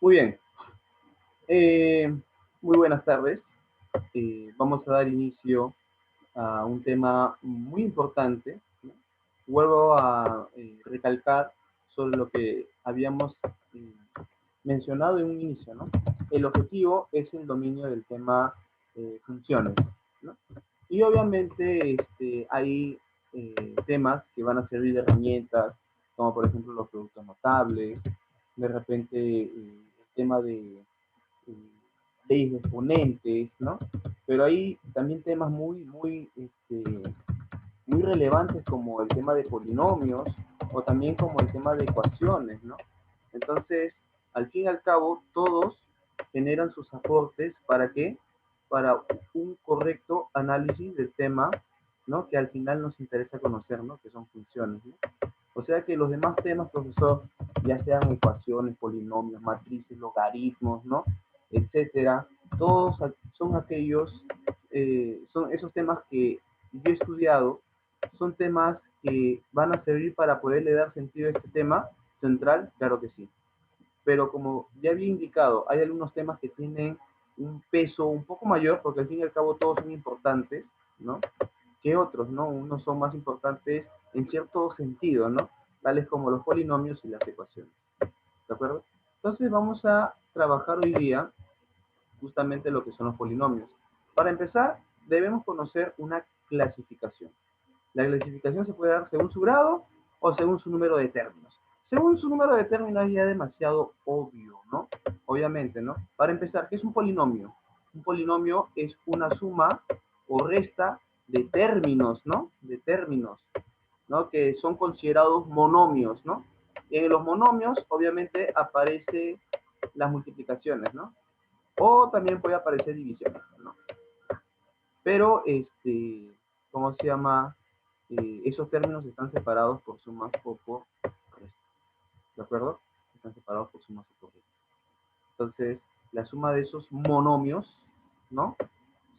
Muy bien. Eh, Muy buenas tardes. Vamos a dar inicio a un tema muy importante, ¿no? Vuelvo a recalcar sobre lo que habíamos eh, mencionado en un inicio, ¿no? El objetivo es el dominio del tema funciones, ¿no? Y obviamente hay temas que van a servir de herramientas, como por ejemplo los productos notables, de repente el tema de leyes de exponentes, ¿no? Pero hay también temas muy relevantes como el tema de polinomios o también como el tema de ecuaciones, ¿no? Entonces, al fin y al cabo, todos generan sus aportes ¿para qué? Para un correcto análisis del tema, ¿no? Que al final nos interesa conocer, ¿no? Que son funciones, ¿no? O sea que los demás temas, profesor, ya sean ecuaciones, polinomios, matrices, logaritmos, ¿no? Etcétera, todos son aquellos, son esos temas que yo he estudiado, son temas que van a servir para poderle dar sentido a este tema central, claro que sí. Pero como ya había indicado, hay algunos temas que tienen un peso un poco mayor, porque al fin y al cabo todos son importantes, ¿no? Que otros, ¿no? Unos son más importantes en cierto sentido, ¿no? Tales como los polinomios y las ecuaciones, ¿de acuerdo? Entonces vamos a trabajar hoy día justamente lo que son los polinomios. Para empezar, debemos conocer una clasificación. La clasificación se puede dar según su grado o según su número de términos. Según su número de términos es ya demasiado obvio, ¿no? Obviamente, ¿no? Para empezar, ¿qué es un polinomio? Un polinomio es una suma o resta de términos, ¿no? De términos, ¿no? Que son considerados monomios, ¿no? Y en los monomios, obviamente, aparecen las multiplicaciones, ¿no? O también puede aparecer divisiones, ¿no? Pero, ¿cómo se llama? Esos términos están separados por sumas o por restas, ¿de acuerdo? Están separados por sumas o por restas. Entonces, la suma de esos monomios, ¿no?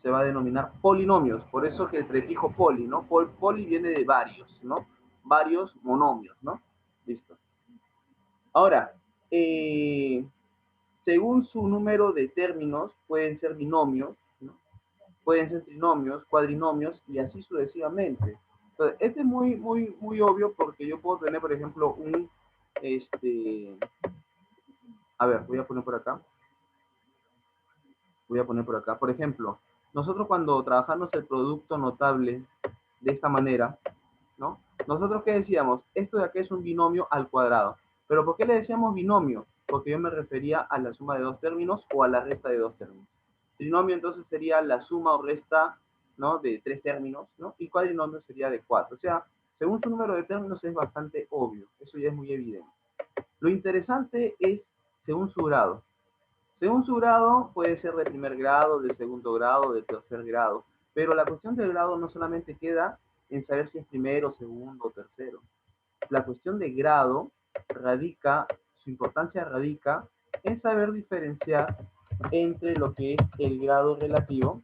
Se va a denominar polinomios, por eso que el prefijo poli, ¿no? Poli viene de varios, ¿no? Varios monomios, ¿no? Listo. Ahora, según su número de términos, pueden ser binomios, ¿no? Pueden ser trinomios, cuadrinomios y así sucesivamente. Entonces, este es muy obvio porque yo puedo tener, por ejemplo, a ver, voy a poner por acá, por ejemplo, nosotros cuando trabajamos el producto notable de esta manera, ¿no? Nosotros qué decíamos, esto de acá es un binomio al cuadrado, pero ¿por qué le decíamos binomio? Porque yo me refería a la suma de dos términos o a la resta de dos términos. Trinomio entonces sería la suma o resta, ¿no? De tres términos, ¿no? Y cuadrinomio sería de cuatro. O sea, según su número de términos es bastante obvio, eso ya es muy evidente. Lo interesante es según su grado. Según su grado puede ser de primer grado, de segundo grado, de tercer grado, pero la cuestión del grado no solamente queda en saber si es primero, segundo o tercero. La cuestión de grado radica, su importancia radica en saber diferenciar entre lo que es el grado relativo,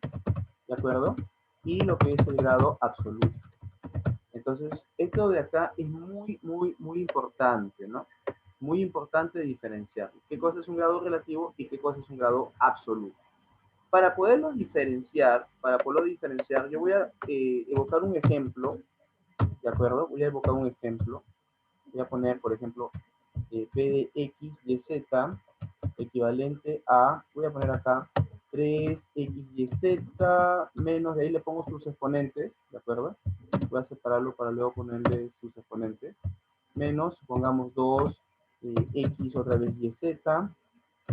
¿de acuerdo? Y lo que es el grado absoluto. Entonces, esto de acá es muy importante, ¿no? Muy importante diferenciar qué cosa es un grado relativo y qué cosa es un grado absoluto. Para poderlo diferenciar, yo voy a evocar un ejemplo, ¿de acuerdo? Voy a evocar un ejemplo. Voy a poner, por ejemplo, P de X y Z equivalente a, voy a poner acá, 3XYZ menos, de ahí le pongo sus exponentes, ¿de acuerdo? Voy a separarlo para luego ponerle sus exponentes, menos, supongamos 2X otra vez YZ,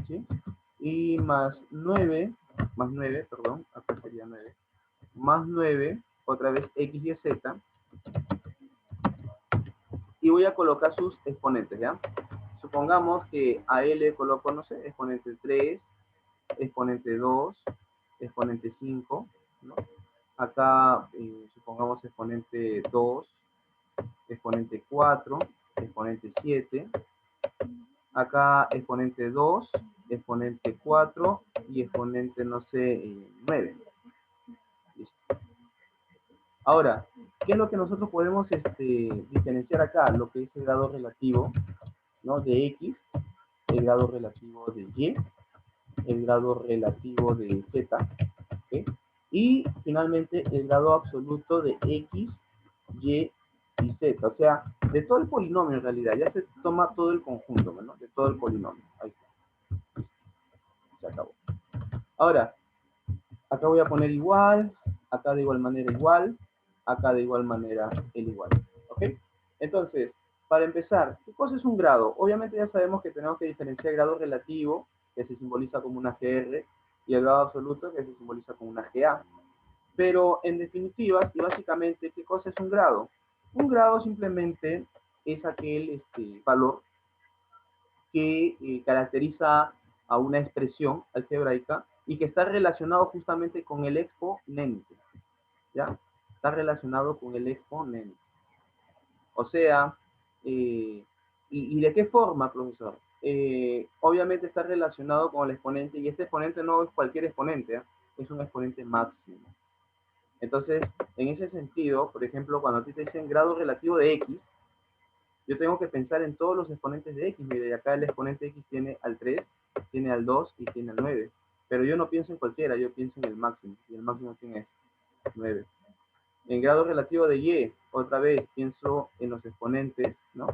¿sí? Y más 9, perdón, acá sería 9, más 9, otra vez X y Z, y voy a colocar sus exponentes, ¿ya? Supongamos que a L le coloco, no sé, exponente 3, exponente 2, exponente 5, ¿no? Acá supongamos exponente 2, exponente 4, exponente 7, acá exponente 2, exponente 4 y exponente, no sé, 9. Listo. Ahora, ¿qué es lo que nosotros podemos diferenciar acá? Lo que es el grado relativo, ¿no? De X, grado relativo de Y, el grado relativo de Z, ¿okay? Y finalmente el grado absoluto de X, Y y Z. O sea, de todo el polinomio en realidad, ya se toma todo el conjunto, ¿no? De todo el polinomio. Ahí está. Se acabó. Ahora, acá voy a poner igual, acá de igual manera igual, acá de igual manera el igual. ¿Ok? Entonces, para empezar, ¿qué cosa es un grado? Obviamente ya sabemos que tenemos que diferenciar el grado relativo, que se simboliza como una GR, y el grado absoluto, que se simboliza como una GA. Pero en definitiva, y básicamente, ¿qué cosa es un grado? Un grado simplemente es aquel valor que caracteriza a una expresión algebraica y que está relacionado justamente con el exponente, ¿ya? Está relacionado con el exponente. O sea, ¿y de qué forma, profesor? Obviamente está relacionado con el exponente y este exponente no es cualquier exponente, ¿eh? Es un exponente máximo. Entonces, en ese sentido, por ejemplo, cuando a ti te dicen grado relativo de X, yo tengo que pensar en todos los exponentes de X. Mire, acá el exponente X tiene al 3, tiene al 2 y tiene al 9. Pero yo no pienso en cualquiera, yo pienso en el máximo. Y el máximo tiene 9. En grado relativo de Y, otra vez pienso en los exponentes, ¿no?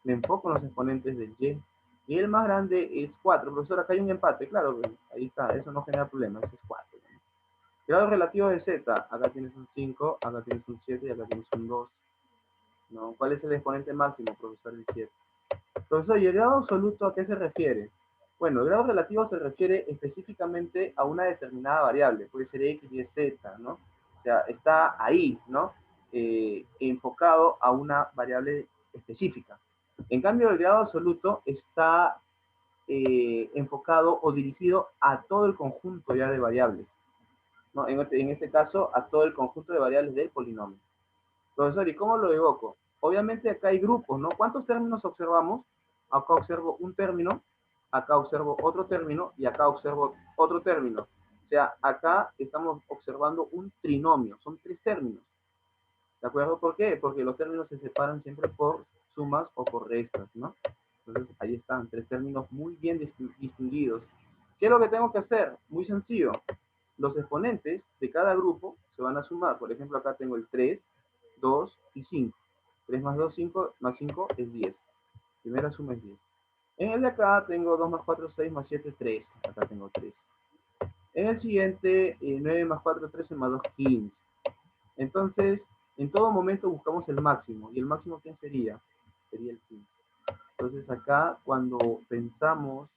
Me enfoco en los exponentes del Y. Y el más grande es 4. Profesor, acá hay un empate, claro, ahí está, eso no genera problema, ese es 4. Grado relativo de Z, acá tienes un 5, acá tienes un 7 y acá tienes un 2. ¿No? ¿Cuál es el exponente máximo, profesor? El 7. Profesor, ¿y el grado absoluto a qué se refiere? Bueno, el grado relativo se refiere específicamente a una determinada variable, puede ser X, Y, Z, ¿no? O sea, está ahí, ¿no? Enfocado a una variable específica. En cambio, el grado absoluto está enfocado o dirigido a todo el conjunto ya de variables, ¿no? En este caso, a todo el conjunto de variables del polinomio. Profesor, ¿y cómo lo evoco? Obviamente acá hay grupos, ¿no? ¿Cuántos términos observamos? Acá observo un término, acá observo otro término y acá observo otro término. O sea, acá estamos observando un trinomio, son 3 términos. ¿De acuerdo? ¿Por qué? Porque los términos se separan siempre por sumas o por restas, ¿no? Entonces, ahí están, 3 términos muy bien distinguidos. ¿Qué es lo que tengo que hacer? Muy sencillo. Los exponentes de cada grupo se van a sumar. Por ejemplo, acá tengo el 3, 2 y 5. 3 más 2, 5, más 5 es 10. Primera suma es 10. En el de acá tengo 2 más 4, 6 más 7, 3. Acá tengo 3. En el siguiente, 9 más 4, 13 más 2, 15. Entonces, en todo momento buscamos el máximo. ¿Y el máximo quién sería? Sería el 15. Entonces acá, cuando pensamos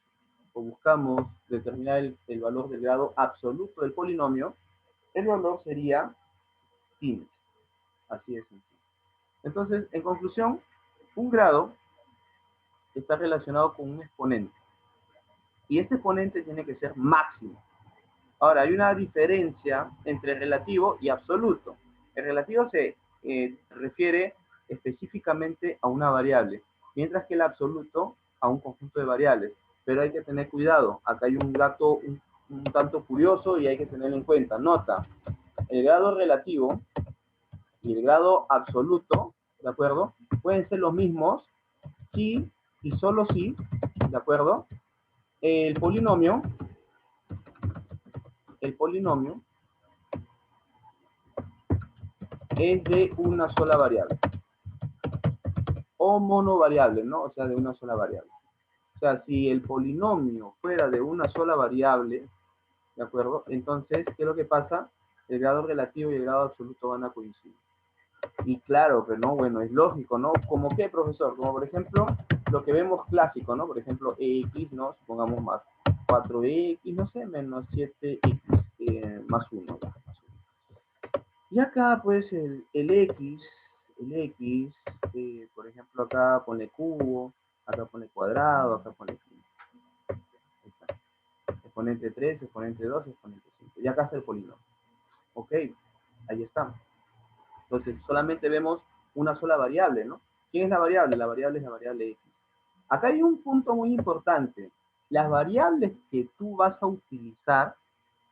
o buscamos determinar el valor del grado absoluto del polinomio, el valor sería 15. Así es sencillo. Entonces, en conclusión, un grado está relacionado con un exponente. Y este exponente tiene que ser máximo. Ahora, hay una diferencia entre relativo y absoluto. El relativo se refiere específicamente a una variable, mientras que el absoluto a un conjunto de variables. Pero hay que tener cuidado. Acá hay un dato un tanto curioso y hay que tenerlo en cuenta. Nota, el grado relativo y el grado absoluto, ¿de acuerdo? Pueden ser los mismos si y solo si, ¿de acuerdo? El polinomio es de una sola variable o monovariable, ¿no? O sea, de una sola variable. O sea, si el polinomio fuera de una sola variable, ¿de acuerdo? Entonces, ¿qué es lo que pasa? El grado relativo y el grado absoluto van a coincidir. Y claro, pero no, bueno, es lógico, ¿no? ¿Como qué, profesor? Como por ejemplo, lo que vemos clásico, ¿no? Por ejemplo, x, ¿no? Supongamos más 4x, no sé, menos 7x más 1, ¿ya? Y acá, pues, el x, por ejemplo, acá pone cubo, acá pone cuadrado, acá pone exponente 3, exponente 2, exponente 5. Y acá está el polinomio. Ok, ahí está. Entonces, solamente vemos una sola variable, ¿no? ¿Quién es la variable? La variable es la variable x. Acá hay un punto muy importante. Las variables que tú vas a utilizar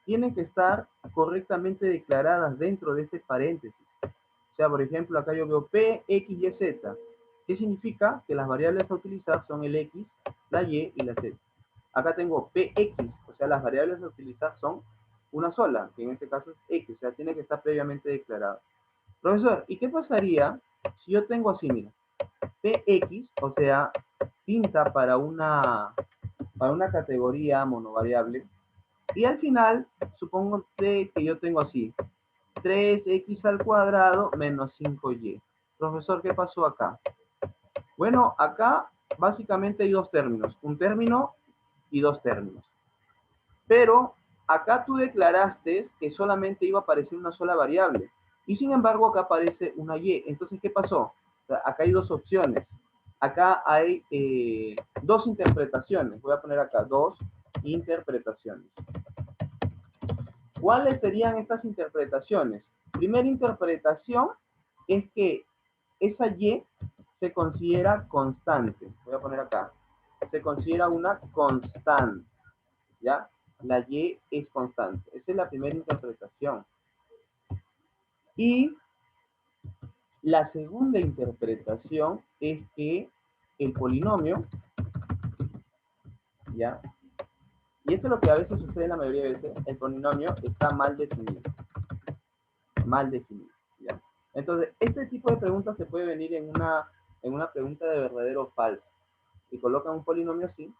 tienen que estar correctamente declaradas dentro de este paréntesis. O sea, por ejemplo, acá yo veo P, X y Z. ¿Qué significa? Que las variables a utilizar son el x, la y y la z. Acá tengo px, o sea, las variables a utilizar son una sola, que en este caso es x, o sea, tiene que estar previamente declarada. Profesor, ¿y qué pasaría si yo tengo así, mira, px, o sea, pinta para una categoría monovariable, y al final, supongo que yo tengo así, 3x al cuadrado menos 5y. Profesor, ¿qué pasó acá? Bueno, acá básicamente hay dos términos, un término y dos términos. Pero acá tú declaraste que solamente iba a aparecer una sola variable. Y sin embargo, acá aparece una y. Entonces, ¿qué pasó? O sea, acá hay dos opciones. Acá hay dos interpretaciones. Voy a poner acá dos interpretaciones. ¿Cuáles serían estas interpretaciones? Primera interpretación es que esa y se considera constante. Voy a poner acá. Se considera una constante. ¿Ya? La y es constante. Esa es la primera interpretación. Y la segunda interpretación es que el polinomio, ¿ya? Y esto es lo que a veces sucede en la mayoría de veces, el polinomio está mal definido. Mal definido, ¿ya? Entonces, este tipo de preguntas se puede venir en una pregunta de verdadero o falso. Y colocan un polinomio así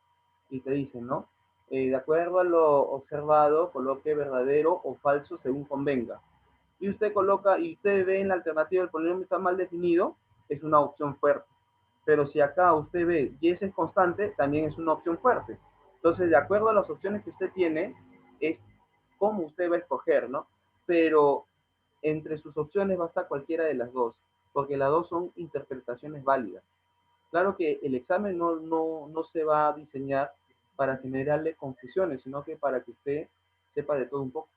y te dicen, ¿no? De acuerdo a lo observado, coloque verdadero o falso según convenga. Y usted coloca, y usted ve en la alternativa el polinomio está mal definido, es una opción fuerte. Pero si acá usted ve y ese es constante, también es una opción fuerte. Entonces, de acuerdo a las opciones que usted tiene, es cómo usted va a escoger, ¿no? Pero entre sus opciones va a estar cualquiera de las dos, porque las dos son interpretaciones válidas. Claro que el examen no se va a diseñar para generarle confusiones, sino que para que usted sepa de todo un poco.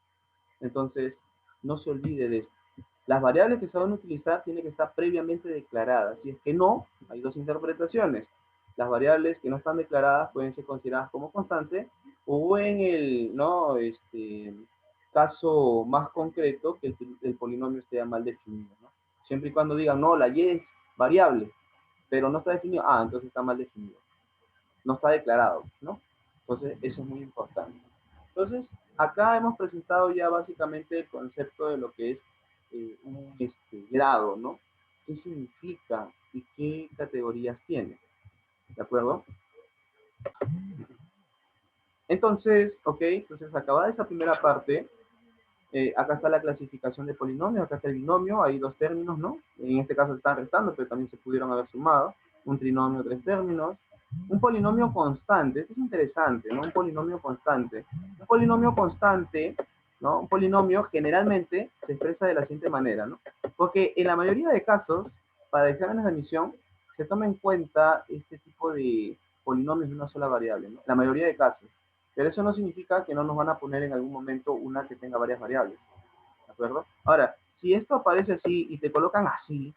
Entonces, no se olvide de esto. Las variables que se van a utilizar tienen que estar previamente declaradas. Si es que no, hay dos interpretaciones. Las variables que no están declaradas pueden ser consideradas como constantes o en el caso más concreto que el polinomio esté mal definido, ¿no? Siempre y cuando digan, no, la y es variable, pero no está definido, entonces está mal definido. No está declarado, ¿no? Entonces, eso es muy importante. Entonces, acá hemos presentado ya básicamente el concepto de lo que es un grado, ¿no? ¿Qué significa y qué categorías tiene? ¿De acuerdo? Entonces, ok, entonces acabada esa primera parte, acá está la clasificación de polinomios, acá está el binomio, hay dos términos, ¿no? En este caso se están restando, pero también se pudieron haber sumado. Un trinomio, tres términos. Un polinomio constante, esto es interesante, ¿no? Un polinomio constante. Un polinomio constante, ¿no? Un polinomio generalmente se expresa de la siguiente manera, ¿no? Porque en la mayoría de casos, para exámenes de admisión, se toma en cuenta este tipo de polinomios de una sola variable, ¿no? La mayoría de casos. Pero eso no significa que no nos van a poner en algún momento una que tenga varias variables, ¿de acuerdo? Ahora, si esto aparece así y te colocan así,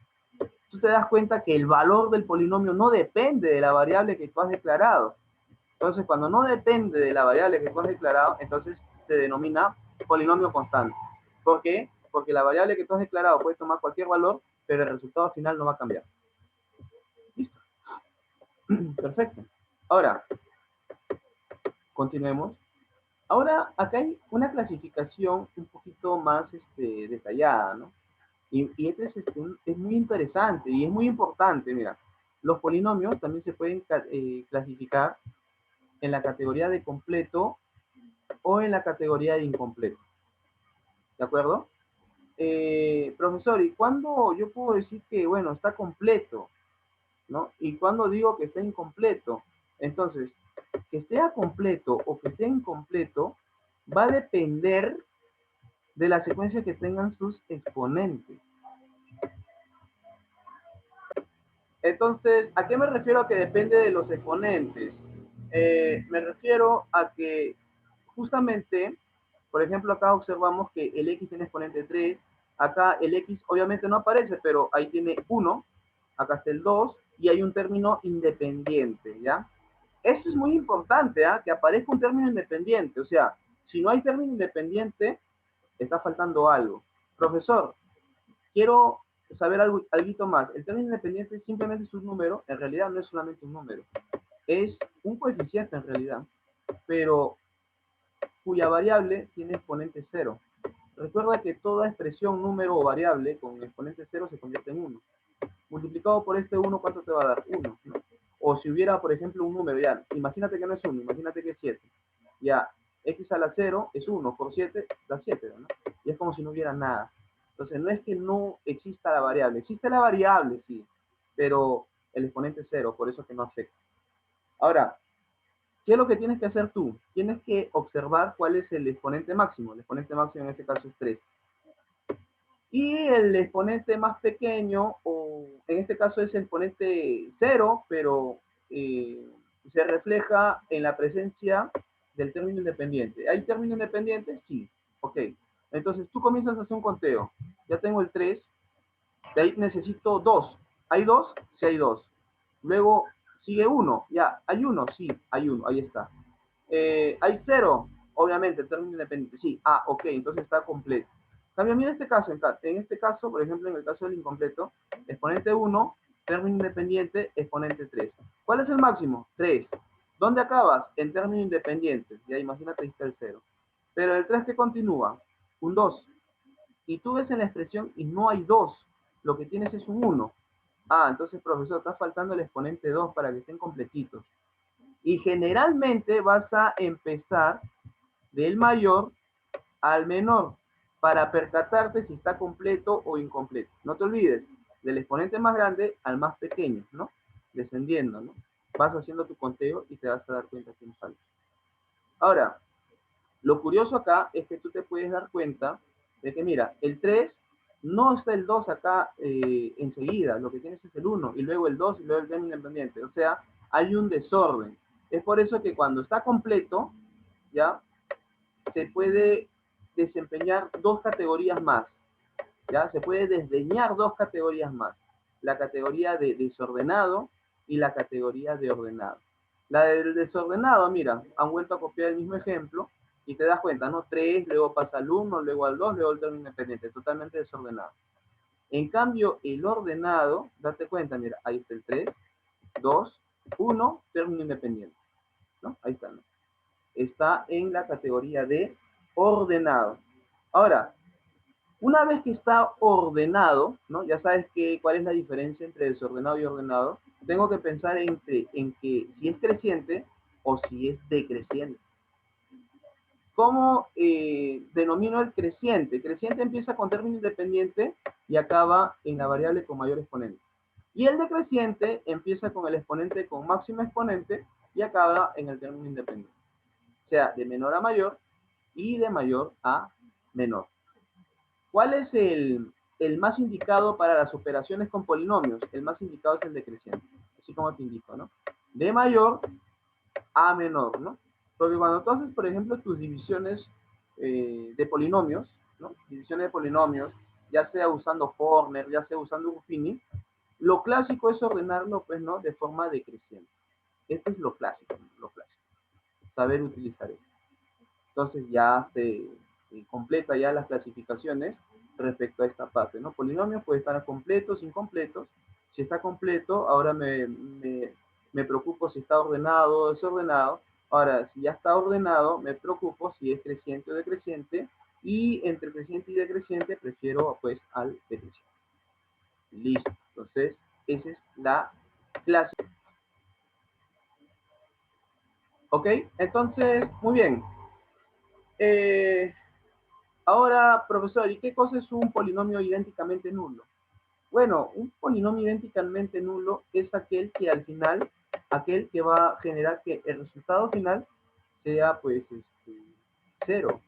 tú te das cuenta que el valor del polinomio no depende de la variable que tú has declarado. Entonces, cuando no depende de la variable que tú has declarado, entonces se denomina polinomio constante. ¿Por qué? Porque la variable que tú has declarado puede tomar cualquier valor, pero el resultado final no va a cambiar. ¿Listo? Perfecto. Ahora, continuemos. Ahora, acá hay una clasificación un poquito más detallada, ¿no? Y este es muy interesante y es muy importante, mira. Los polinomios también se pueden clasificar en la categoría de completo o en la categoría de incompleto. ¿De acuerdo? Profesor, ¿y cuándo yo puedo decir que, bueno, está completo? ¿No? ¿Y cuándo digo que está incompleto? Entonces, que sea completo o que sea incompleto va a depender de la secuencia que tengan sus exponentes. Entonces, ¿a qué me refiero a que depende de los exponentes? Me refiero a que justamente, por ejemplo, acá observamos que el x tiene exponente 3, acá el x obviamente no aparece, pero ahí tiene 1, acá está el 2, y hay un término independiente, ¿ya? Esto es muy importante, que aparezca un término independiente, o sea, si no hay término independiente, está faltando algo. Profesor, quiero saber algo más. El término independiente simplemente es un número, en realidad no es solamente un número, es un coeficiente en realidad, pero cuya variable tiene exponente cero. Recuerda que toda expresión, número o variable con exponente cero se convierte en 1. Multiplicado por este 1, ¿cuánto te va a dar? 1, ¿no? O si hubiera, por ejemplo, un número, ya, imagínate que no es 1, imagínate que es 7. Ya, x a la 0 es 1, por 7 da 7, ¿no? Y es como si no hubiera nada. Entonces, no es que no exista la variable, existe la variable, sí, pero el exponente es 0, por eso es que no afecta. Ahora, ¿qué es lo que tienes que hacer tú? Tienes que observar cuál es el exponente máximo. El exponente máximo en este caso es 3. Y el exponente más pequeño, o en este caso es el exponente 0, pero se refleja en la presencia del término independiente. ¿Hay término independiente? Sí. Ok. Entonces tú comienzas a hacer un conteo. Ya tengo el 3. De ahí necesito 2. ¿Hay 2? Sí hay 2. Luego sigue 1. Ya, ¿hay 1? Sí, hay 1. Ahí está. ¿Hay 0? Obviamente, el término independiente. Sí. Ah, ok. Entonces está completo. Cambio, mira en este caso, por ejemplo, en el caso del incompleto, exponente 1, término independiente, exponente 3. ¿Cuál es el máximo? 3. ¿Dónde acabas? En término independiente. Ya imagínate, ahí está el 0. Pero el 3 que continúa, un 2. Y tú ves en la expresión y no hay 2. Lo que tienes es un 1. Ah, entonces, profesor, está faltando el exponente 2 para que estén completitos. Y generalmente vas a empezar del mayor al menor para percatarte si está completo o incompleto. No te olvides, del exponente más grande al más pequeño, ¿no? Descendiendo, ¿no? Vas haciendo tu conteo y te vas a dar cuenta que no falta. Ahora, lo curioso acá es que tú te puedes dar cuenta de que, mira, el 3 no está el 2 acá enseguida, lo que tienes es el 1, y luego el 2 y luego el término independiente. O sea, hay un desorden. Es por eso que cuando está completo, ya, se puede desempeñar dos categorías más, ya, se puede desdeñar dos categorías más. La categoría de desordenado y la categoría de ordenado. La del desordenado, mira, han vuelto a copiar el mismo ejemplo y te das cuenta, ¿no? 3, luego pasa al 1, luego al 2, luego al término independiente, totalmente desordenado. En cambio, el ordenado, date cuenta, mira, ahí está el 3, 2, 1, término independiente, ¿no? Ahí está, ¿no? Está en la categoría de ordenado. Ahora, una vez que está ordenado, ¿no? Ya sabes cuál es la diferencia entre desordenado y ordenado. Tengo que pensar en que si es creciente o si es decreciente. ¿Cómo denomino el creciente? Creciente empieza con término independiente y acaba en la variable con mayor exponente. Y el decreciente empieza con el exponente con máximo exponente y acaba en el término independiente. O sea, de menor a mayor y de mayor a menor. ¿Cuál es el más indicado para las operaciones con polinomios? El más indicado es el decreciente, así como te indico, ¿no? De mayor a menor, ¿no? Porque cuando tú haces, por ejemplo, tus divisiones de polinomios, ¿no? Divisiones de polinomios, ya sea usando Former, ya sea usando Ruffini, lo clásico es ordenarlo, pues, ¿no? De forma decreciente. Esto es lo clásico, ¿no? Lo clásico. Saber utilizar eso. Entonces ya se completa ya las clasificaciones respecto a esta parte, ¿no? Polinomios puede estar completos, incompletos. Si está completo, ahora me preocupo si está ordenado o desordenado. Ahora, si ya está ordenado, me preocupo si es creciente o decreciente. Y entre creciente y decreciente, prefiero pues al decreciente. Listo. Entonces, esa es la clase. ¿Ok? Entonces, muy bien. Ahora, profesor, ¿y qué cosa es un polinomio idénticamente nulo? Bueno, un polinomio idénticamente nulo es aquel que al final, aquel que va a generar que el resultado final sea pues cero.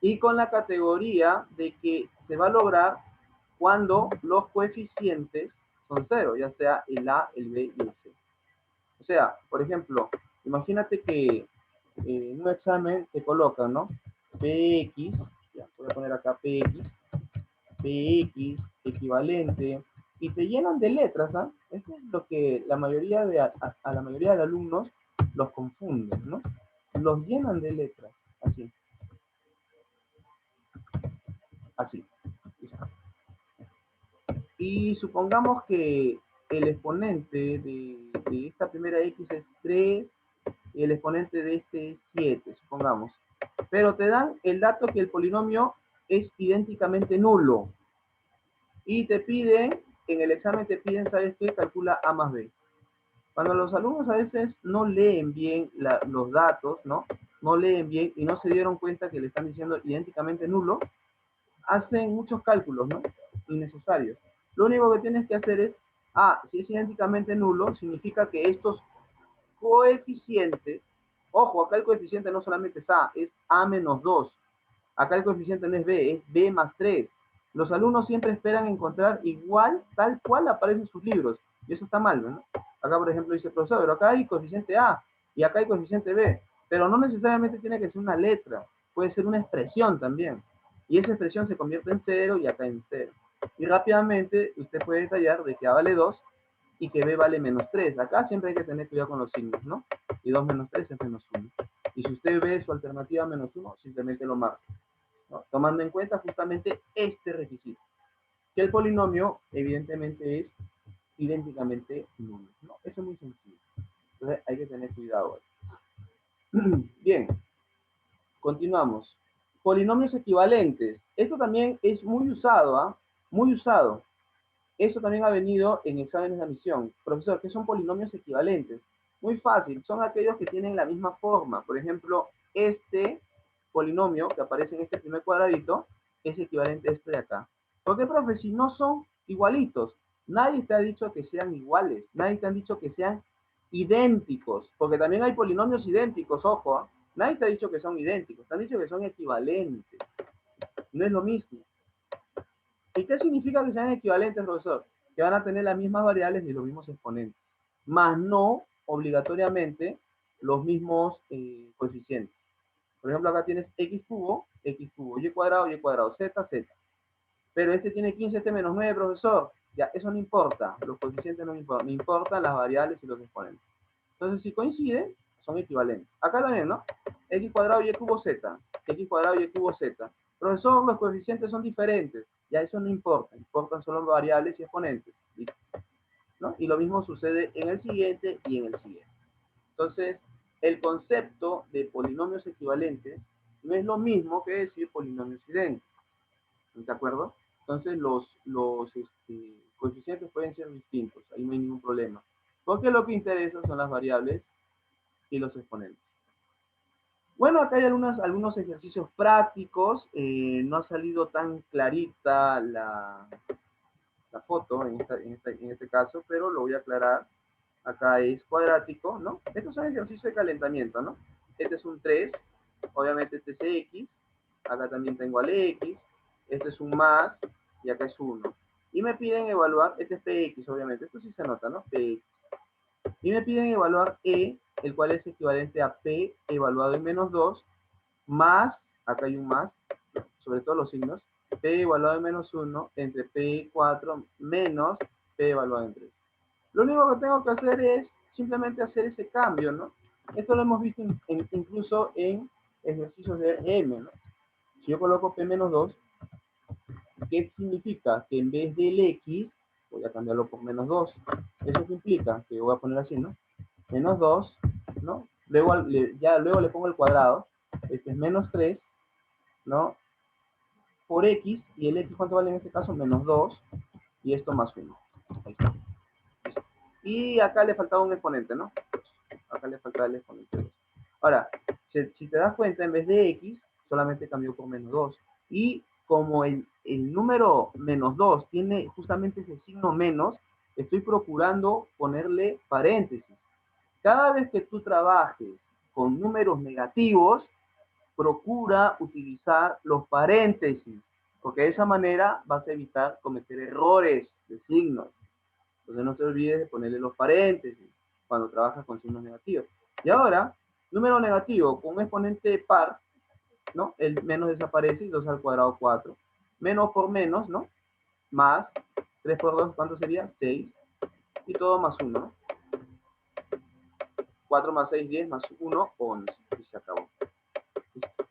Y con la categoría de que se va a lograr cuando los coeficientes son cero, ya sea el A, el B y el C. O sea, por ejemplo, imagínate que en un examen te colocan, ¿no? PX, ya, voy a poner acá PX, equivalente, y te llenan de letras, ¿ah? Eso es lo que la mayoría a la mayoría de alumnos los confunden, ¿no? Los llenan de letras, así, así. Y supongamos que el exponente de esta primera x es 3 y el exponente de este es 7, supongamos. Pero te dan el dato que el polinomio es idénticamente nulo. Y te piden, en el examen te piden, ¿sabes qué? Calcula a más b. Cuando los alumnos a veces no leen bien los datos, ¿no? No leen bien y no se dieron cuenta que le están diciendo idénticamente nulo, hacen muchos cálculos, ¿no? Innecesarios. Lo único que tienes que hacer es, si es idénticamente nulo, significa que estos coeficientes, ojo, acá el coeficiente no solamente es a menos 2, acá el coeficiente no es b, es b más 3. Los alumnos siempre esperan encontrar igual, tal cual aparece en sus libros, y eso está mal, ¿no? Acá, por ejemplo, dice, profesor, pero acá hay coeficiente a, y acá hay coeficiente b, pero no necesariamente tiene que ser una letra, puede ser una expresión también, y esa expresión se convierte en 0 y acá en 0. Y rápidamente usted puede detallar de que a vale 2 y que b vale menos 3. Acá siempre hay que tener cuidado con los signos, ¿no? Y 2 menos 3 es menos 1. Y si usted ve su alternativa menos 1, simplemente lo marca, ¿no? Tomando en cuenta justamente este requisito, que el polinomio evidentemente es idénticamente nulo, ¿no? Eso es muy sencillo. Entonces hay que tener cuidado ahí. Bien, continuamos. Polinomios equivalentes. Esto también es muy usado, ¿ah? Muy usado. Eso también ha venido en exámenes de admisión. Profesor, ¿qué son polinomios equivalentes? Muy fácil, son aquellos que tienen la misma forma. Por ejemplo, este polinomio que aparece en este primer cuadradito es equivalente a este de acá. ¿Por qué, profe? Si no son igualitos, nadie te ha dicho que sean iguales, nadie te ha dicho que sean idénticos, porque también hay polinomios idénticos, ojo, ¿eh? Nadie te ha dicho que son idénticos, te han dicho que son equivalentes. No es lo mismo. ¿Y qué significa que sean equivalentes, profesor? Que van a tener las mismas variables y los mismos exponentes, más no obligatoriamente los mismos coeficientes. Por ejemplo, acá tienes x cubo, y cuadrado, z, z. Pero este tiene 15, este menos 9, profesor. Ya, eso no importa, los coeficientes no me importan, me importan las variables y los exponentes. Entonces, si coinciden, son equivalentes. Acá también, ¿no? X cuadrado y cubo z, x cuadrado y cubo z. Profesor, los coeficientes son diferentes. Ya eso no importa, importan solo variables y exponentes. ¿No? Y lo mismo sucede en el siguiente y en el siguiente. Entonces, el concepto de polinomios equivalentes no es lo mismo que decir polinomios idénticos. ¿De acuerdo? Entonces, los coeficientes pueden ser distintos, ahí no hay ningún problema. Porque lo que interesa son las variables y los exponentes. Bueno, acá hay algunos ejercicios prácticos. No ha salido tan clarita la foto en este caso, pero lo voy a aclarar. Acá es cuadrático, ¿no? Estos son ejercicios de calentamiento, ¿no? Este es un 3, obviamente este es X, acá también tengo al X, este es un más, y acá es 1. Y me piden evaluar, este es PX, obviamente, esto sí se nota, ¿no? PX. Y me piden evaluar E, el cual es equivalente a P evaluado en menos 2, más, acá hay un más, sobre todo los signos, P evaluado en menos 1, entre P4 menos P evaluado en 3. Lo único que tengo que hacer es simplemente hacer ese cambio, ¿no? Esto lo hemos visto incluso en ejercicios de M, ¿no? Si yo coloco P menos 2, ¿qué significa? Que en vez del X, voy a cambiarlo por menos 2. ¿Eso qué implica? Que voy a poner así, ¿no? Menos 2, ¿no? Luego, luego le pongo el cuadrado, este es menos 3, ¿no? Por X, y el X, ¿cuánto vale en este caso? Menos 2, y esto más 1. Ahí está. Y acá le faltaba un exponente, ¿no? Acá le faltaba el exponente 2. Ahora, si te das cuenta, en vez de X, solamente cambió por menos 2. Y como el número menos 2 tiene justamente ese signo menos, estoy procurando ponerle paréntesis. Cada vez que tú trabajes con números negativos, procura utilizar los paréntesis, porque de esa manera vas a evitar cometer errores de signos. Entonces no te olvides de ponerle los paréntesis cuando trabajas con signos negativos. Y ahora, número negativo con un exponente par, ¿no? El menos desaparece y 2 al cuadrado 4. Menos por menos, ¿no? Más 3 por 2, ¿cuánto sería? 6. Y todo más 1, ¿no? 4 más 6, 10, más 1, 11. Y se acabó.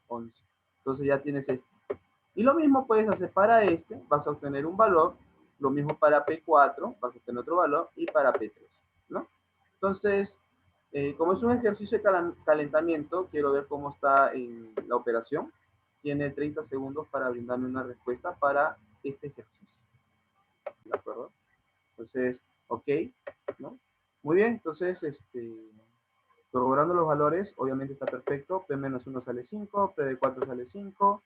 11. Entonces ya tienes este. Y lo mismo puedes hacer para este. Vas a obtener un valor Lo mismo para P4, vas a tener otro valor, y para P3, ¿no? Entonces, como es un ejercicio de calentamiento, quiero ver cómo está en la operación. Tiene 30 segundos para brindarme una respuesta para este ejercicio. ¿De acuerdo? Entonces, ok, ¿no? Muy bien, entonces, corroborando los valores, obviamente está perfecto. P-1 sale 5, P de 4 sale 5,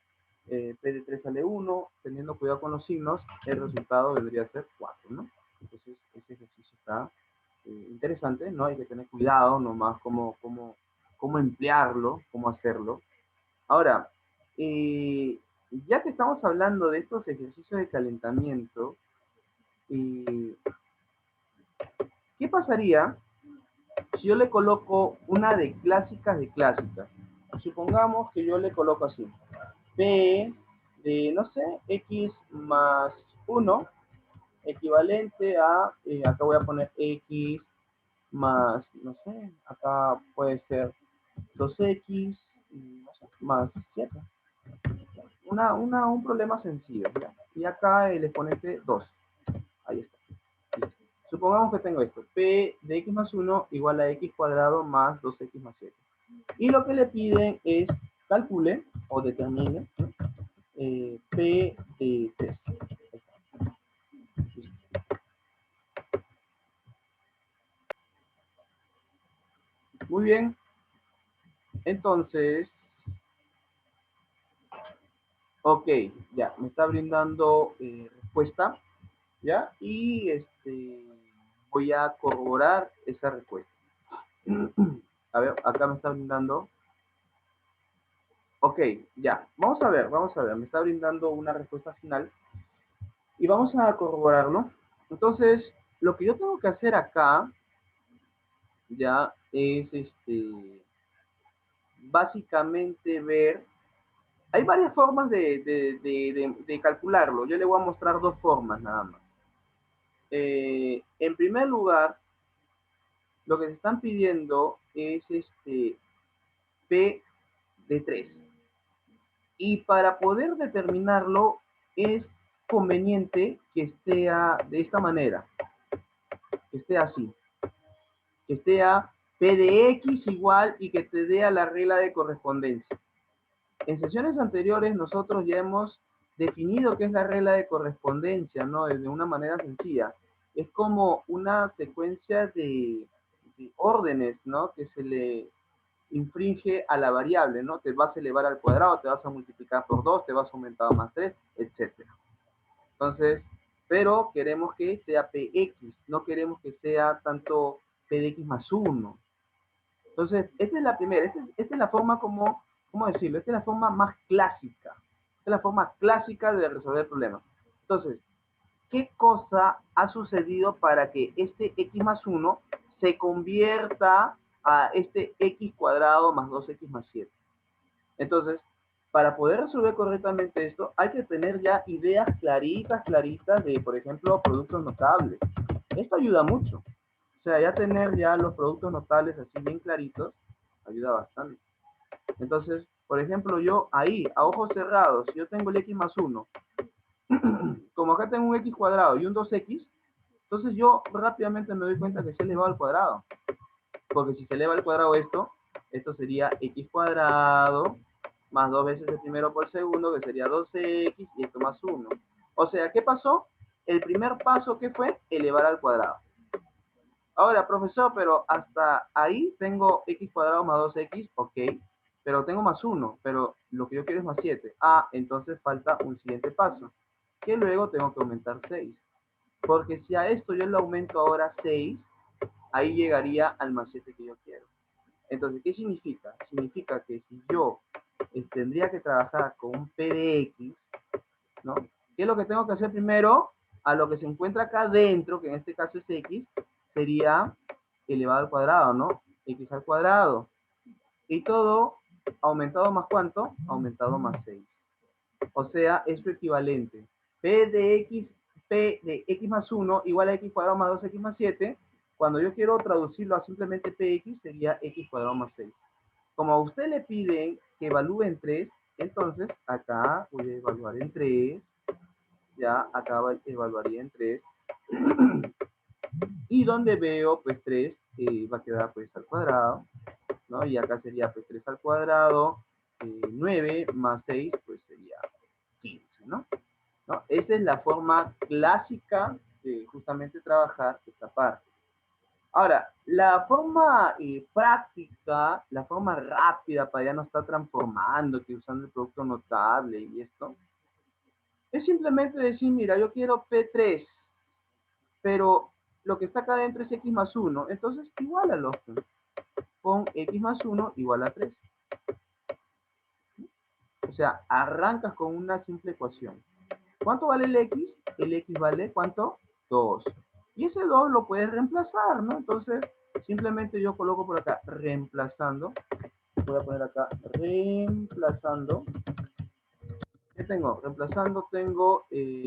P de 3 sale 1. Teniendo cuidado con los signos, el resultado debería ser 4, ¿no? Entonces, este ejercicio está interesante, ¿no? Hay que tener cuidado nomás cómo emplearlo, cómo hacerlo. Ahora, ya que estamos hablando de estos ejercicios de calentamiento, ¿qué pasaría si yo le coloco una de clásicas de clásicas? Supongamos que yo le coloco así, P de, no sé, X más 1, equivalente a, acá voy a poner X más, no sé, acá puede ser 2X, no sé, más 7. Un problema sencillo, ¿ya? Y acá el exponente 2. Ahí está. Supongamos que tengo esto, P de X más 1 igual a X cuadrado más 2X más 7. Y lo que le piden es calcule o determine, ¿no? P de 3. Muy bien. Entonces, ok, ya, me está brindando respuesta, ¿ya? Y voy a corroborar esa respuesta. A ver, acá me está brindando. Ok, ya, vamos a ver, me está brindando una respuesta final y vamos a corroborarlo. Entonces, lo que yo tengo que hacer acá, ya, es básicamente ver, hay varias formas de calcularlo. Yo le voy a mostrar dos formas nada más. En primer lugar, lo que se están pidiendo es P de 3. Y para poder determinarlo es conveniente que esté de esta manera, que esté así, que esté a P de X igual y que te dé a la regla de correspondencia. En sesiones anteriores nosotros ya hemos definido qué es la regla de correspondencia, ¿no? De una manera sencilla. Es como una secuencia de órdenes, ¿no? Que se le infringe a la variable, ¿no? Te vas a elevar al cuadrado, te vas a multiplicar por 2, te vas a aumentar más 3, etc. Entonces, pero queremos que sea Px, no queremos que sea tanto P de X más 1. Entonces, esta es la primera, esta es la forma como, ¿cómo decirlo? Esta es la forma más clásica. Esta es la forma clásica de resolver problemas. Entonces, ¿qué cosa ha sucedido para que este X más 1 se convierta a este X cuadrado más 2X más 7? Entonces, para poder resolver correctamente esto, hay que tener ya ideas claritas de, por ejemplo, productos notables. Esto ayuda mucho. O sea, ya tener ya los productos notables así bien claritos, ayuda bastante. Entonces, por ejemplo, yo ahí, a ojos cerrados, si yo tengo el X más 1, como acá tengo un X cuadrado y un 2X, entonces yo rápidamente me doy cuenta que se elevado al cuadrado. Porque si se eleva al cuadrado esto sería X cuadrado más 2 veces el primero por segundo, que sería 2X, y esto más 1. O sea, ¿qué pasó? El primer paso, ¿qué fue? Elevar al cuadrado. Ahora, profesor, pero hasta ahí tengo X cuadrado más 2X, ok, pero tengo más 1, pero lo que yo quiero es más 7. Ah, entonces falta un siguiente paso, que luego tengo que aumentar 6. Porque si a esto yo le aumento ahora 6, ahí llegaría al más 7 que yo quiero. Entonces, ¿qué significa? Significa que si yo tendría que trabajar con un P de X, ¿no? ¿Qué es lo que tengo que hacer primero? A lo que se encuentra acá dentro, que en este caso es X, sería elevado al cuadrado, ¿no? X al cuadrado. Y todo aumentado más ¿cuánto? Aumentado más 6. O sea, es su equivalente. P de X más 1 igual a X cuadrado más 2X más 7. Cuando yo quiero traducirlo a simplemente PX, sería X cuadrado más 6. Como a usted le piden que evalúe en 3, entonces acá voy a evaluar en 3. ya acá evaluaría en 3. Y donde veo, pues 3 va a quedar pues al cuadrado, ¿no? Y acá sería pues 3 al cuadrado, 9 más 6, pues sería 15, ¿no? ¿No? Esa es la forma clásica de justamente trabajar esta parte. Ahora, la forma práctica, la forma rápida para ya no estar transformando, que usando el producto notable y esto, es simplemente decir, mira, yo quiero P3, pero lo que está acá adentro es X más 1, entonces igualalo. Pon X más 1 igual a 3. O sea, arrancas con una simple ecuación. ¿Cuánto vale el X? El X vale, ¿cuánto? 2. Y ese 2 lo puedes reemplazar, ¿no? Entonces, simplemente yo coloco por acá, reemplazando. Voy a poner acá, reemplazando. ¿Qué tengo? Reemplazando tengo,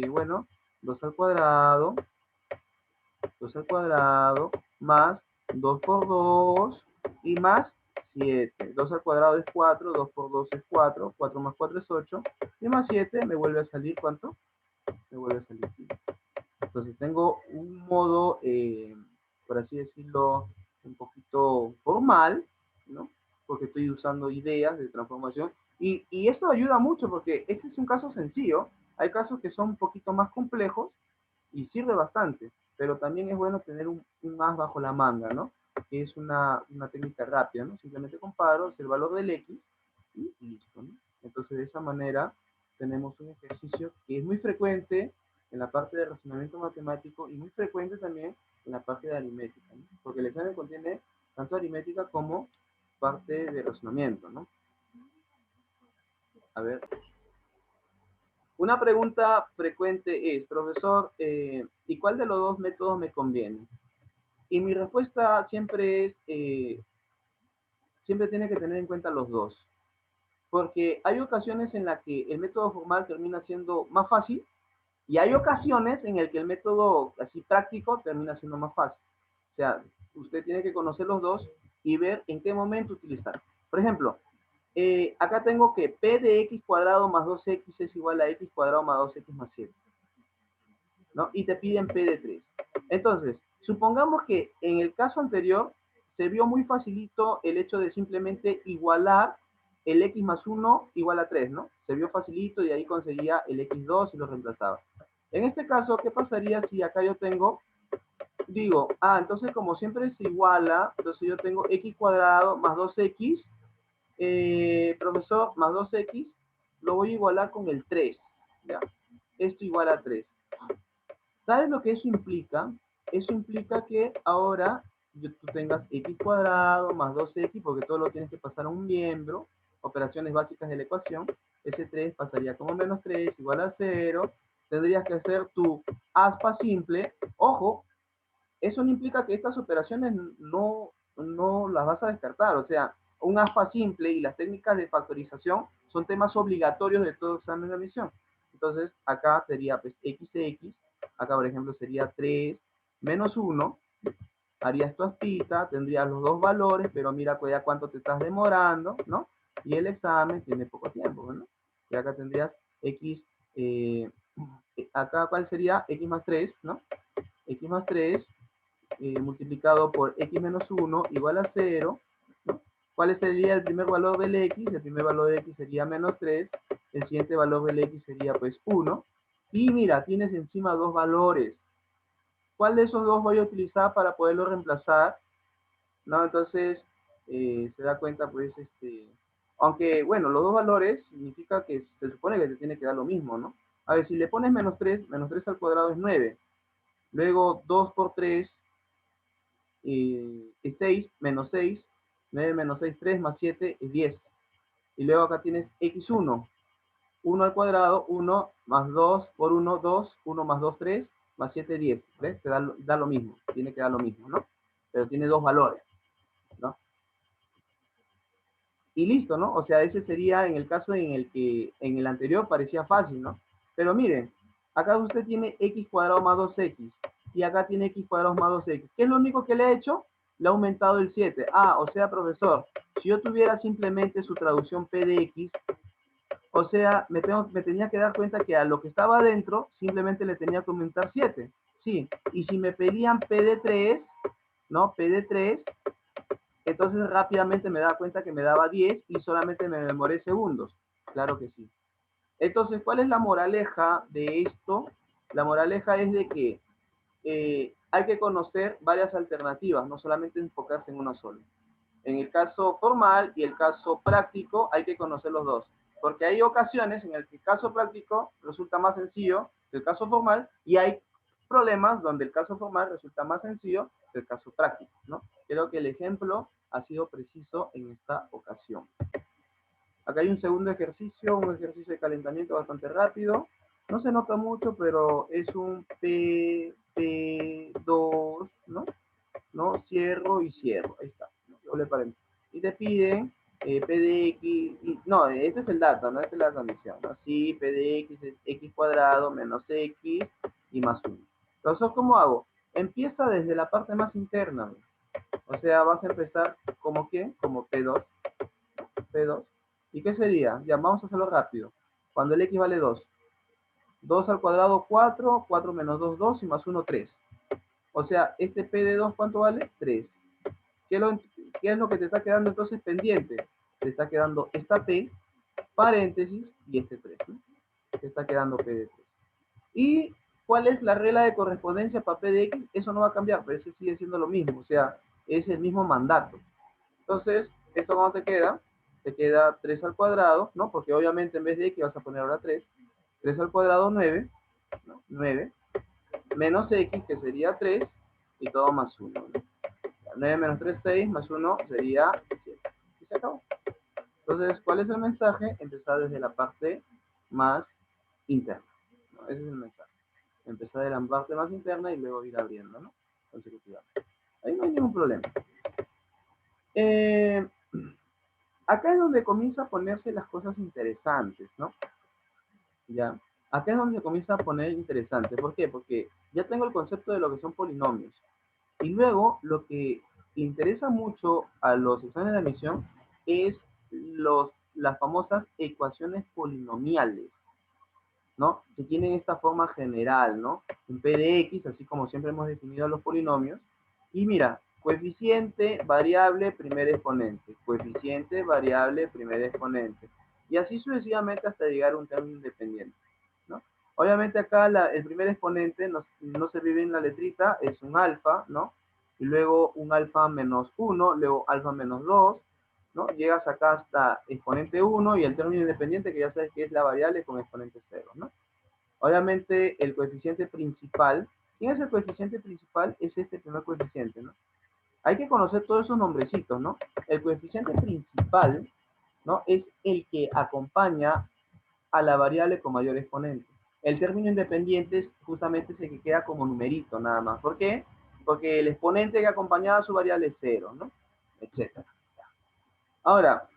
bueno, 2 al cuadrado, 2 al cuadrado, más 2 por 2 y más 7. 2 al cuadrado es 4, 2 por 2 es 4, 4 más 4 es 8, y más 7 me vuelve a salir, ¿cuánto? Me vuelve a salir 5. Entonces tengo un modo, por así decirlo, un poquito formal, ¿no? Porque estoy usando ideas de transformación. Y esto ayuda mucho porque este es un caso sencillo. Hay casos que son un poquito más complejos y sirve bastante, pero también es bueno tener un as bajo la manga, ¿no? Que es una técnica rápida, ¿no? Simplemente comparo el valor del X y listo, ¿no? Entonces de esa manera tenemos un ejercicio que es muy frecuente en la parte de razonamiento matemático y muy frecuente también en la parte de aritmética, ¿no? Porque el examen contiene tanto aritmética como parte de razonamiento, ¿no? A ver, una pregunta frecuente es, profesor, ¿y cuál de los dos métodos me conviene? Y mi respuesta siempre es, siempre tiene que tener en cuenta los dos, porque hay ocasiones en las que el método formal termina siendo más fácil y hay ocasiones en las que el método así práctico termina siendo más fácil. O sea, usted tiene que conocer los dos y ver en qué momento utilizar. Por ejemplo, acá tengo que P de X cuadrado más 2X es igual a X cuadrado más 2X más 7, ¿no? Y te piden P de 3. Entonces, supongamos que en el caso anterior se vio muy facilito el hecho de simplemente igualar el X más 1 igual a 3, ¿no? Se vio facilito y ahí conseguía el X2 y lo reemplazaba. En este caso, ¿qué pasaría si acá yo tengo, digo, entonces como siempre se iguala, entonces yo tengo X cuadrado más 2X, profesor, más 2X, lo voy a igualar con el 3, ¿ya? Esto igual a 3. ¿Sabes lo que eso implica? Eso implica que ahora tú tengas X cuadrado más 2X, porque todo lo tienes que pasar a un miembro, operaciones básicas de la ecuación, ese 3 pasaría como menos 3 igual a 0, tendrías que hacer tu aspa simple. Ojo, eso no implica que estas operaciones no las vas a descartar, o sea, un aspa simple y las técnicas de factorización son temas obligatorios de todo examen de admisión. Entonces, acá sería pues x, acá por ejemplo sería 3 menos 1, harías tu aspita, tendrías los dos valores, pero mira pues ya cuánto te estás demorando, ¿no? Y el examen tiene poco tiempo, ¿no? Y acá tendrías x, acá cuál sería x más 3, ¿no? X más 3 multiplicado por x menos 1 igual a 0, ¿no? ¿Cuál sería el primer valor del x? El primer valor de x sería menos 3, el siguiente valor del x sería pues 1, y mira, tienes encima dos valores. ¿Cuál de esos dos voy a utilizar para poderlo reemplazar? ¿No? Entonces, se da cuenta pues, aunque bueno, los dos valores significa que se supone que te tiene que dar lo mismo, ¿no? A ver, si le pones menos 3 al cuadrado es 9, luego 2 por 3 es 6, menos 6, 9 menos 6, 3 más 7 es 10. Y luego acá tienes x1, 1 al cuadrado, 1 más 2 por 1, 2, 1 más 2, 3, más 7, 10. ¿Ves? Te da lo mismo, tiene que dar lo mismo, ¿no? Pero tiene dos valores, ¿no? Y listo, ¿no? O sea, ese sería en el caso en el que en el anterior parecía fácil, ¿no? Pero miren, acá usted tiene x cuadrado más 2x y acá tiene x cuadrado más 2x. ¿Qué es lo único que le he hecho? Le ha aumentado el 7. O sea, profesor, si yo tuviera simplemente su traducción p de x, O sea, me tenía que dar cuenta que a lo que estaba adentro simplemente le tenía que aumentar 7. Sí, y si me pedían P de 3, ¿no? P de 3, entonces rápidamente me daba cuenta que me daba 10 y solamente me demoré segundos. Claro que sí. Entonces, ¿cuál es la moraleja de esto? La moraleja es de que hay que conocer varias alternativas, no solamente enfocarse en una sola. En el caso formal y el caso práctico hay que conocer los dos, porque hay ocasiones en las que el caso práctico resulta más sencillo que el caso formal y hay problemas donde el caso formal resulta más sencillo que el caso práctico, ¿no? Creo que el ejemplo ha sido preciso en esta ocasión. Acá hay un segundo ejercicio, un ejercicio de calentamiento bastante rápido. No se nota mucho, pero es un P2, ¿no? ¿No? Cierro y cierro. Ahí está. Doble paréntesis. Y te piden P de X. No, este es el dato, ¿no? Esta es la condición, ¿no? Sí, P de X es X cuadrado menos X y más 1. Entonces, ¿cómo hago? Empieza desde la parte más interna. O sea, vas a empezar como ¿qué? Como P2. P2. ¿Y qué sería? Ya, vamos a hacerlo rápido. Cuando el X vale 2. 2 al cuadrado 4, 4 menos 2, 2 y más 1, 3. O sea, este P de 2, ¿cuánto vale? 3. ¿Qué es lo que te está quedando entonces pendiente? Te está quedando esta P, paréntesis, y este 3, ¿no? Te está quedando P de 3. ¿Y cuál es la regla de correspondencia para P de X? Eso no va a cambiar, pero eso sigue siendo lo mismo, o sea, es el mismo mandato. Entonces, ¿esto cómo te queda? Te queda 3 al cuadrado, ¿no? Porque obviamente en vez de X vas a poner ahora 3. 3 al cuadrado, 9, ¿no? 9, menos X, que sería 3, y todo más 1, ¿no? 9 menos 3, 6, más 1 sería 7. Y se acabó. Entonces, ¿cuál es el mensaje? Empezar desde la parte más interna, ¿no? Ese es el mensaje. Empezar de la parte más interna y luego ir abriendo, ¿no? Consecutivamente. Ahí no hay ningún problema. Acá es donde comienza a ponerse las cosas interesantes, ¿no? Ya. Acá es donde se comienza a poner interesante. ¿Por qué? Porque ya tengo el concepto de lo que son polinomios. Y luego, lo que interesa mucho a los exámenes de admisión es las famosas ecuaciones polinomiales, ¿no? Que tienen esta forma general, ¿no? Un P de X, así como siempre hemos definido los polinomios. Y mira, coeficiente, variable, primer exponente. Coeficiente, variable, primer exponente. Y así sucesivamente hasta llegar a un término independiente, ¿no? Obviamente acá el primer exponente no se vive en la letrita, es un alfa, ¿no? Y luego un alfa menos 1, luego alfa menos 2, ¿no? Llegas acá hasta exponente 1 y el término independiente, que ya sabes que es la variable con exponente 0, ¿no? Obviamente el coeficiente principal, ¿quién es el coeficiente principal? Es este primer coeficiente, ¿no? Hay que conocer todos esos nombrecitos, ¿no? El coeficiente principal, ¿no? Es el que acompaña a la variable con mayor exponente. El término independiente es justamente ese que queda como numerito, nada más. ¿Por qué? Porque el exponente que acompañaba a su variable es 0, ¿no? Etcétera. Ahora,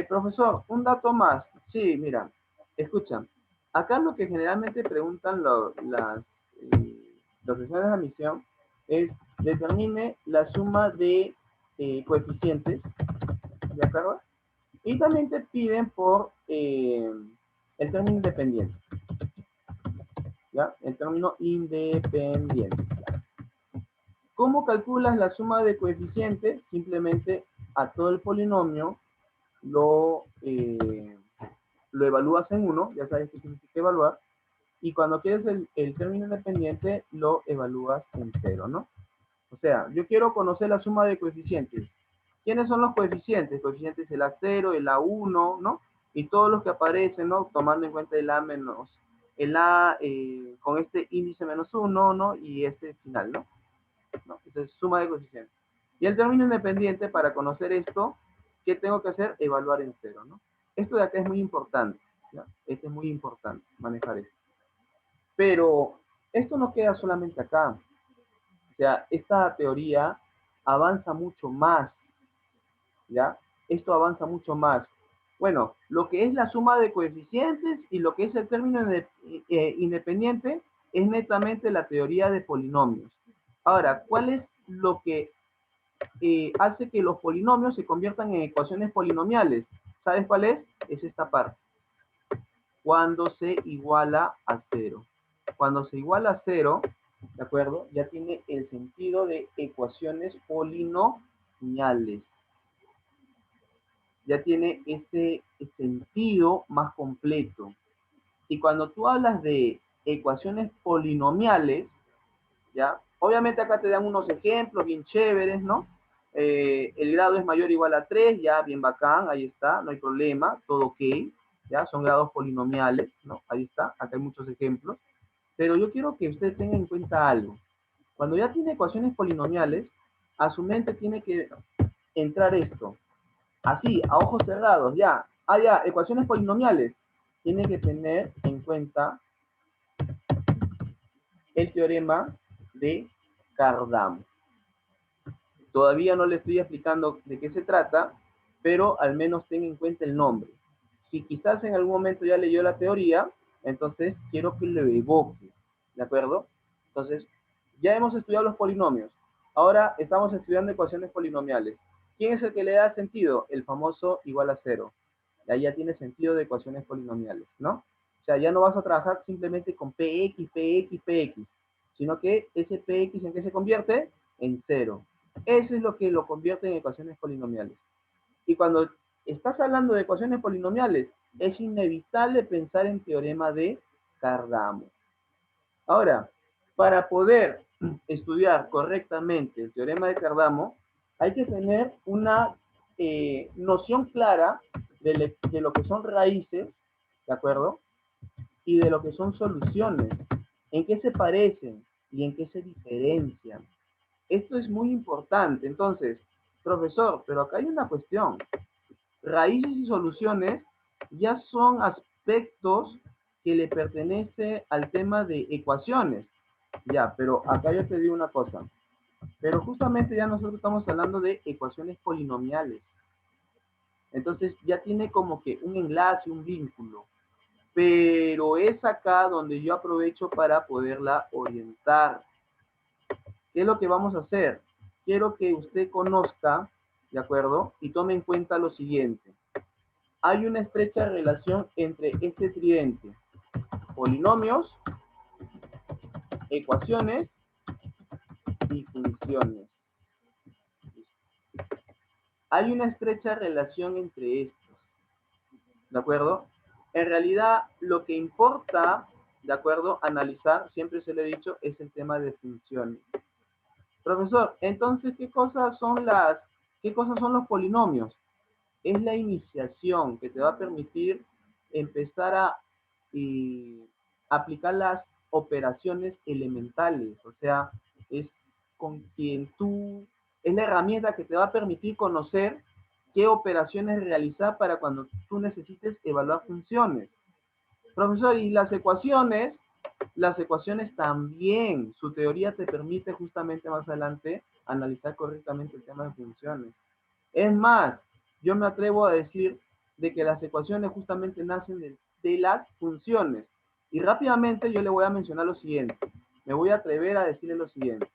profesor, un dato más. Sí, mira, escucha. Acá lo que generalmente preguntan los exámenes de admisión es determine la suma de coeficientes, ¿de acuerdo? Y también te piden por el término independiente, ¿ya? El término independiente. ¿Cómo calculas la suma de coeficientes? Simplemente a todo el polinomio lo evalúas en 1, ya sabes qué significa evaluar, y cuando quieres el término independiente, lo evalúas en 0, ¿no? O sea, yo quiero conocer la suma de coeficientes. ¿Quiénes son los coeficientes? Coeficientes el A0, el A1, ¿no? Y todos los que aparecen, ¿no? Tomando en cuenta el A menos, el A con este índice menos 1, ¿no? Y este final, ¿no? Entonces, suma de coeficientes. Y el término independiente, para conocer esto, ¿qué tengo que hacer? Evaluar en 0, ¿no? Esto de acá es muy importante, ¿ya? Este es muy importante, manejar esto. Pero esto no queda solamente acá. O sea, esta teoría avanza mucho más, ¿ya? Esto avanza mucho más. Bueno, lo que es la suma de coeficientes y lo que es el término independiente es netamente la teoría de polinomios. Ahora, ¿cuál es lo que hace que los polinomios se conviertan en ecuaciones polinomiales? ¿Sabes cuál es? Es esta parte. cuando se iguala a 0. Cuando se iguala a 0, ¿de acuerdo? Ya tiene el sentido de ecuaciones polinomiales. Ya tiene ese sentido más completo. Y cuando tú hablas de ecuaciones polinomiales, ¿ya? Obviamente acá te dan unos ejemplos bien chéveres, ¿no? El grado es mayor o igual a 3, ya, bien bacán, ahí está, no hay problema, todo ok, ¿ya? Son grados polinomiales, ¿no? Ahí está, acá hay muchos ejemplos. Pero yo quiero que usted tenga en cuenta algo. Cuando ya tiene ecuaciones polinomiales, a su mente tiene que entrar esto. Así, a ojos cerrados, ya. Ah, ya, ecuaciones polinomiales. Tiene que tener en cuenta el teorema de Cardano. Todavía no le estoy explicando de qué se trata, pero al menos tenga en cuenta el nombre. Si quizás en algún momento ya leyó la teoría, entonces quiero que lo evoque, ¿de acuerdo? Entonces, ya hemos estudiado los polinomios. Ahora estamos estudiando ecuaciones polinomiales. ¿Quién es el que le da sentido? El famoso igual a 0. Ahí ya tiene sentido de ecuaciones polinomiales, ¿no? O sea, ya no vas a trabajar simplemente con px, px, px, sino que ese px en qué se convierte? En 0. Eso es lo que lo convierte en ecuaciones polinomiales. Y cuando estás hablando de ecuaciones polinomiales, es inevitable pensar en teorema de Cardano. Ahora, para poder estudiar correctamente el teorema de Cardano, hay que tener una noción clara de lo que son raíces, ¿de acuerdo? Y de lo que son soluciones, en qué se parecen y en qué se diferencian. Esto es muy importante. Entonces, profesor, pero acá hay una cuestión. Raíces y soluciones ya son aspectos que le pertenece al tema de ecuaciones. Ya, pero acá yo te digo una cosa. Pero justamente ya nosotros estamos hablando de ecuaciones polinomiales. Entonces ya tiene como que un enlace, un vínculo. Pero es acá donde yo aprovecho para poderla orientar. ¿Qué es lo que vamos a hacer? Quiero que usted conozca, ¿de acuerdo? Y tome en cuenta lo siguiente. Hay una estrecha relación entre este tridente. Polinomios, ecuaciones y funciones. Hay una estrecha relación entre estos, ¿de acuerdo? En realidad, lo que importa, ¿de acuerdo? Analizar, siempre se lo he dicho, es el tema de funciones. Profesor, entonces, ¿qué cosas son los polinomios? Es la iniciación que te va a permitir empezar a aplicar las operaciones elementales, o sea, es con quien tú, es la herramienta que te va a permitir conocer qué operaciones realizar para cuando tú necesites evaluar funciones. Profesor, y las ecuaciones también, su teoría te permite justamente más adelante analizar correctamente el tema de funciones. Es más, yo me atrevo a decir de que las ecuaciones justamente nacen de las funciones. Y rápidamente yo le voy a mencionar lo siguiente. Me voy a atrever a decirle lo siguiente.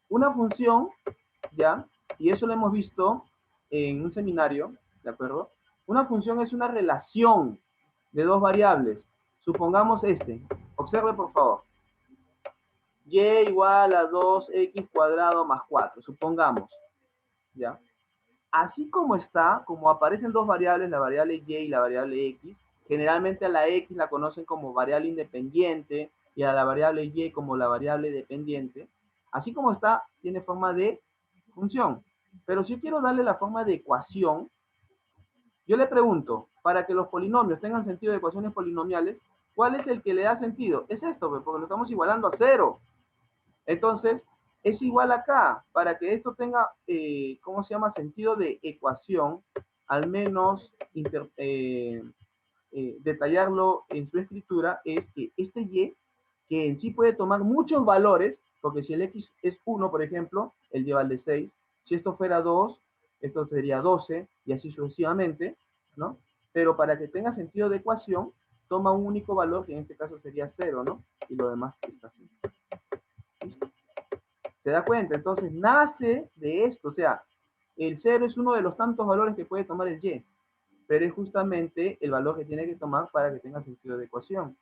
Una función, ¿ya? Y eso lo hemos visto en un seminario, ¿de acuerdo? Una función es una relación de dos variables. Supongamos este. Observe, por favor. Y igual a 2x cuadrado más 4. Supongamos, ¿ya? Así como está, como aparecen dos variables, la variable y la variable x, generalmente a la x la conocen como variable independiente y a la variable y como la variable dependiente. Así como está, tiene forma de función. Pero si yo quiero darle la forma de ecuación, yo le pregunto, para que los polinomios tengan sentido de ecuaciones polinomiales, ¿cuál es el que le da sentido? Es esto, porque lo estamos igualando a 0. Entonces, es igual acá. Para que esto tenga, ¿cómo se llama? Sentido de ecuación, al menos detallarlo en su escritura, es que este y, que en sí puede tomar muchos valores, porque si el x es 1, por ejemplo, el y vale 6. Si esto fuera 2, esto sería 12, y así sucesivamente, ¿no? Pero para que tenga sentido de ecuación, toma un único valor, que en este caso sería 0, ¿no? Y lo demás está así. ¿Listo? ¿Se da cuenta? Entonces nace de esto, o sea, el 0 es uno de los tantos valores que puede tomar el y. pero es justamente el valor que tiene que tomar para que tenga sentido de ecuación.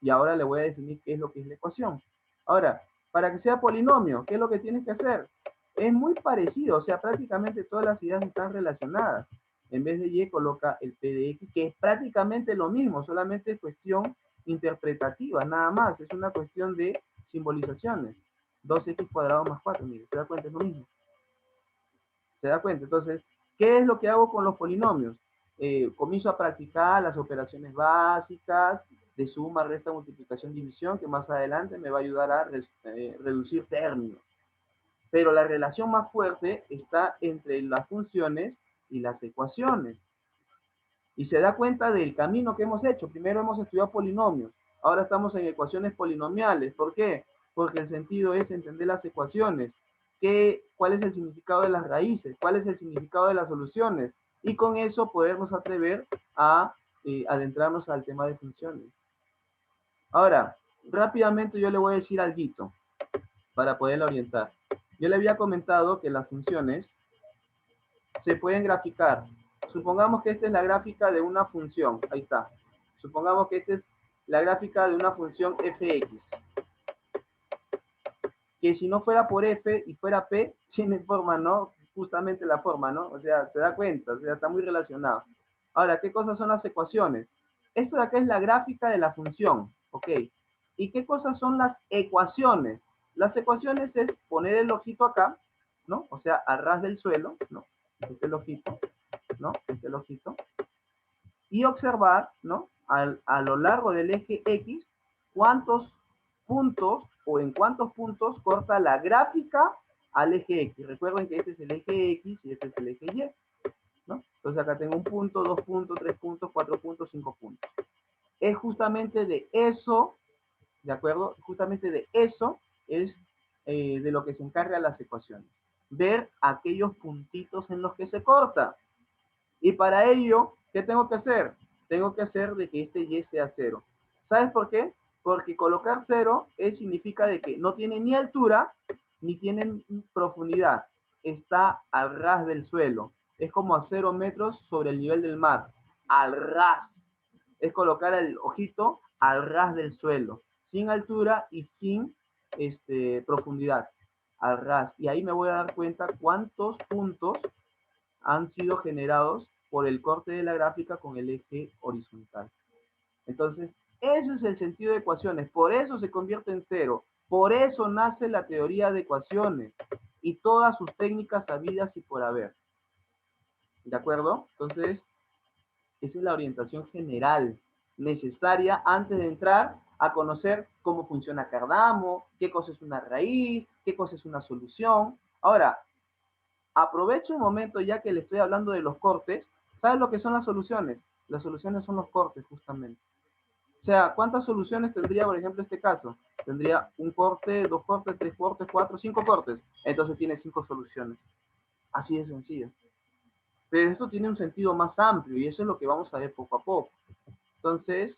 Y ahora le voy a definir qué es lo que es la ecuación. Ahora, para que sea polinomio, ¿qué es lo que tienes que hacer? Es muy parecido, o sea, prácticamente todas las ideas están relacionadas. En vez de y, coloca el p de x, que es prácticamente lo mismo, solamente es cuestión interpretativa, nada más. Es una cuestión de simbolizaciones. 2x cuadrado más 4, mire, ¿se da cuenta? Es lo mismo. ¿Se da cuenta? Entonces, ¿qué es lo que hago con los polinomios? Comienzo a practicar las operaciones básicas de suma, resta, multiplicación, división, que más adelante me va a ayudar a reducir términos. Pero la relación más fuerte está entre las funciones y las ecuaciones. Y se da cuenta del camino que hemos hecho. Primero hemos estudiado polinomios, ahora estamos en ecuaciones polinomiales. ¿Por qué? Porque el sentido es entender las ecuaciones. ¿Cuál es el significado de las raíces? ¿Cuál es el significado de las soluciones? Y con eso podernos atrever a adentrarnos al tema de funciones. Ahora, rápidamente yo le voy a decir algo para poderla orientar. Yo le había comentado que las funciones se pueden graficar. Supongamos que esta es la gráfica de una función. Ahí está. Supongamos que esta es la gráfica de una función fx. Que si no fuera por f y fuera p, tiene forma, ¿no? Justamente la forma, ¿no? O sea, se da cuenta, o sea, está muy relacionado. Ahora, ¿qué cosas son las ecuaciones? Esto de acá es la gráfica de la función, ¿ok? ¿Y qué cosas son las ecuaciones? Las ecuaciones es poner el ojito acá, ¿no? O sea, a ras del suelo, ¿no? Este es el ojito, ¿no? Este es el ojito. Y observar, ¿no? A lo largo del eje X, cuántos puntos o en cuántos puntos corta la gráfica al eje X. Recuerden que este es el eje X y este es el eje Y, ¿no? Entonces acá tengo un punto, 2 puntos, 3 puntos, 4 puntos, 5 puntos. Es justamente de eso, ¿de acuerdo? Justamente de eso es de lo que se encargan las ecuaciones. Ver aquellos puntitos en los que se corta. Y para ello, ¿qué tengo que hacer? Tengo que hacer de que este y sea 0. ¿Sabes por qué? Porque colocar 0 significa de que no tiene ni altura ni tiene profundidad. Está al ras del suelo. Es como a 0 metros sobre el nivel del mar. Al ras. Es colocar el ojito al ras del suelo. Sin altura y sin profundidad. Al ras. Y ahí me voy a dar cuenta cuántos puntos han sido generados por el corte de la gráfica con el eje horizontal. Entonces, ese es el sentido de ecuaciones. Por eso se convierte en 0. Por eso nace la teoría de ecuaciones y todas sus técnicas habidas y por haber. ¿De acuerdo? Entonces, esa es la orientación general necesaria antes de entrar a conocer cómo funciona Cardano, qué cosa es una raíz, qué cosa es una solución. Ahora, aprovecho un momento ya que le estoy hablando de los cortes. ¿Sabes lo que son las soluciones? Las soluciones son los cortes, justamente. O sea, ¿cuántas soluciones tendría, por ejemplo, este caso? Tendría un corte, 2 cortes, 3 cortes, 4, 5 cortes. Entonces tiene 5 soluciones. Así de sencillo. Pero esto tiene un sentido más amplio y eso es lo que vamos a ver poco a poco. Entonces,